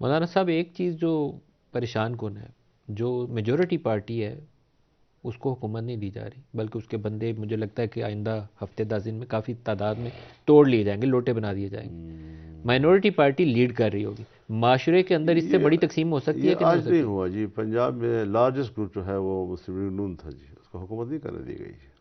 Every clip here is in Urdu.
مولانا صاحب ایک چیز جو پریشان کن ہے، جو میجورٹی پارٹی ہے اس کو حکومت نہیں دی جا رہی، بلکہ اس کے بندے مجھے لگتا ہے کہ آئندہ ہفتے 10 دن میں کافی تعداد میں توڑ لیے جائیں گے، لوٹے بنا دیے جائیں گے۔ مائنورٹی پارٹی لیڈ کر رہی ہوگی معاشرے کے اندر، اس سے یہ بڑی تقسیم ہو سکتی یہ ہے کہ نہیں ہو آج نہیں سکتی؟ ہوا جی، پنجاب میں لارجسٹ گروپ جو ہے وہ مسلم لیگ نون تھا جی، اس کو حکومت نہیں کرنے دی گئی جی۔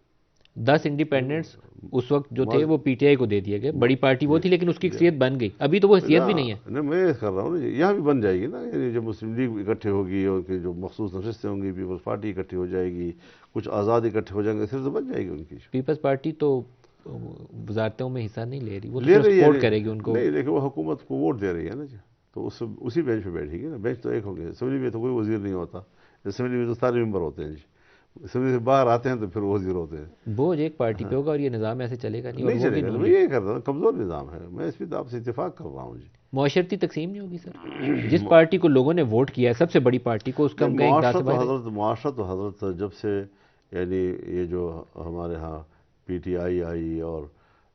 10 انڈیپینڈنٹس اس وقت جو تھے ماض- وہ پی ٹی آئی کو دے دیے گئے، بڑی پارٹی وہ جی تھی لیکن اس کی جی حیثیت بن گئی، ابھی تو وہ حیثیت نہ بھی نہیں ہے۔ نہیں، میں یہ کر رہا ہوں نا جی، یہاں بھی بن جائے گی نا، یعنی جب مسلم لیگ اکٹھے ہوگی اور کہ جو مخصوص نشستیں ہوں گی، پیپلز پارٹی اکٹھی ہو جائے گی، کچھ آزاد اکٹھے ہو جائیں گے، پھر تو بن جائے گی ان کی۔ پیپلز پارٹی تو وزارتوں میں حصہ نہیں لے رہی، وہ تو لے صرف رہی ہے سپورٹ کرے گی ان کو۔ نہیں، لیکن وہ حکومت کو ووٹ دے رہی ہے نا جی، تو اسی بینچ پہ بیٹھے گی نا، بینچ تو ایک ہوں گے، اسمبلی میں تو کوئی وزیر نہیں ہوتا، اسمبلی میں تو سارے ممبر ہوتے ہیں جی، اسمبلی سے باہر آتے ہیں تو پھر وہ وزیر ہوتے ہیں۔ بوجھ ایک پارٹی پہ ہوگا اور یہ نظام ایسے چلے گا نہیں، اور نہیں وہ چلے بھی گا، نون میں لیگ۔ یہی کر رہا ہوں، کمزور نظام ہے، میں اس پہ تو آپ سے اتفاق کر رہا ہوں جی۔ معاشرتی تقسیم نہیں ہوگی سر؟ جس پارٹی کو لوگوں نے ووٹ کیا ہے، سب سے بڑی پارٹی کو، اس کا نہیں، ہم کہیں اقتدار سے باہر ہے۔ معاشرہ تو حضرت جب سے، یعنی یہ جو ہمارے ہاں پی ٹی آئی آئی اور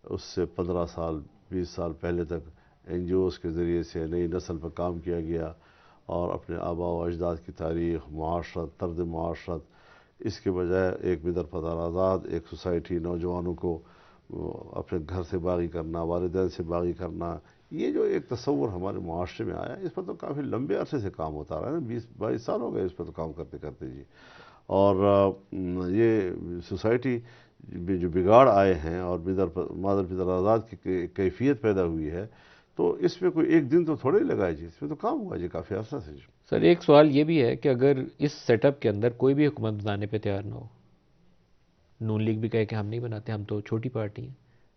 اس سے 15 سال 20 سال پہلے تک این جی اوز کے ذریعے سے نئی نسل پر کام کیا گیا، اور اپنے آباء و اجداد کی تاریخ، معاشرت، طرز معاشرت، اس کے بجائے ایک بدر پدر آزاد ایک سوسائٹی، نوجوانوں کو اپنے گھر سے باغی کرنا، والدین سے باغی کرنا، یہ جو ایک تصور ہمارے معاشرے میں آیا، اس پر تو کافی لمبے عرصے سے کام ہوتا رہا ہے نا، 20-22 سال ہو گئے اس پر تو کام کرتے کرتے جی۔ اور یہ سوسائٹی میں جو بگاڑ آئے ہیں اور مادر پدر آزاد کی کیفیت پیدا ہوئی ہے، تو اس میں کوئی ایک دن تو تھوڑے ہی لگا ہے جی، اس میں تو کام ہوا جی کافی عرصہ سے جی۔ سر ایک سوال یہ بھی ہے کہ اگر اس سیٹ اپ کے اندر کوئی بھی حکومت بنانے پہ تیار نہ ہو، نون لیگ بھی کہے کہ ہم نہیں بناتے، ہم تو چھوٹی پارٹی ہیں،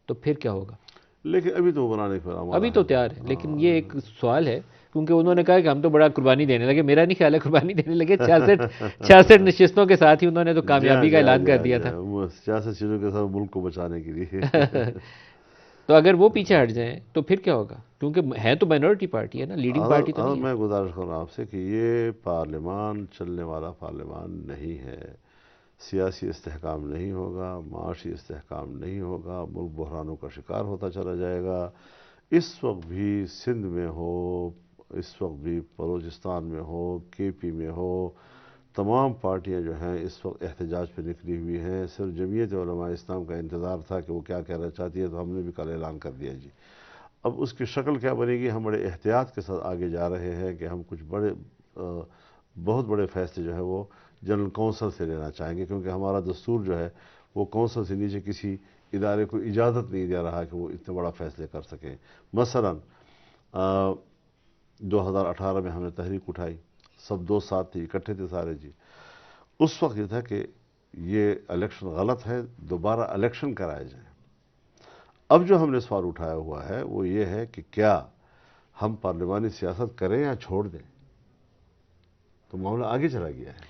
تو پھر کیا ہوگا؟ لیکن ابھی تو بنانے پر ابھی ہمارا تو ہے۔ تیار ہے، لیکن یہ ہاں، ایک سوال ہے، کیونکہ انہوں نے کہا کہ ہم تو بڑا قربانی دینے لگے، میرا نہیں خیال ہے قربانی دینے لگے، 66 نشستوں کے ساتھ ہی انہوں نے تو جی ہاں کامیابی کا جی ہاں اعلان جی کر ہاں دیا جی تھا۔ ہاں، وہ سیاست چیزوں کے ساتھ ملک کو بچانے کے لیے۔ تو اگر وہ پیچھے ہٹ جائیں تو پھر کیا ہوگا؟ کیونکہ ہے تو مائنورٹی پارٹی ہے نا، لیڈنگ اگر پارٹی تو اگر نہیں ہے۔ میں گزارش کروں آپ سے کہ یہ پارلیمان چلنے والا پارلیمان نہیں ہے، سیاسی استحکام نہیں ہوگا، معاشی استحکام نہیں ہوگا، ملک بحرانوں کا شکار ہوتا چلا جائے گا۔ اس وقت بھی سندھ میں ہو، اس وقت بھی بلوچستان میں ہو، کے پی میں ہو، تمام پارٹیاں جو ہیں اس وقت احتجاج پہ نکلی ہوئی ہیں، صرف جمعیت علماء اسلام کا انتظار تھا کہ وہ کیا کہنا چاہتی ہے، تو ہم نے بھی کل اعلان کر دیا جی۔ اب اس کی شکل کیا بنے گی، ہم بڑے احتیاط کے ساتھ آگے جا رہے ہیں کہ ہم کچھ بہت بڑے فیصلے جو ہے وہ جنرل کونسل سے لینا چاہیں گے، کیونکہ ہمارا دستور جو ہے وہ کونسل سے نیچے کسی ادارے کو اجازت نہیں دے رہا کہ وہ اتنا بڑا فیصلے کر سکیں۔ مثلا 2018 میں ہم نے تحریک اٹھائی، سب دوست ساتھ تھے، اکٹھے تھے سارے جی۔ اس وقت یہ تھا کہ یہ الیکشن غلط ہے، دوبارہ الیکشن کرائے جائیں۔ اب جو ہم نے سوال اٹھایا ہوا ہے وہ یہ ہے کہ کیا ہم پارلیمانی سیاست کریں یا چھوڑ دیں، تو معاملہ آگے چلا گیا ہے۔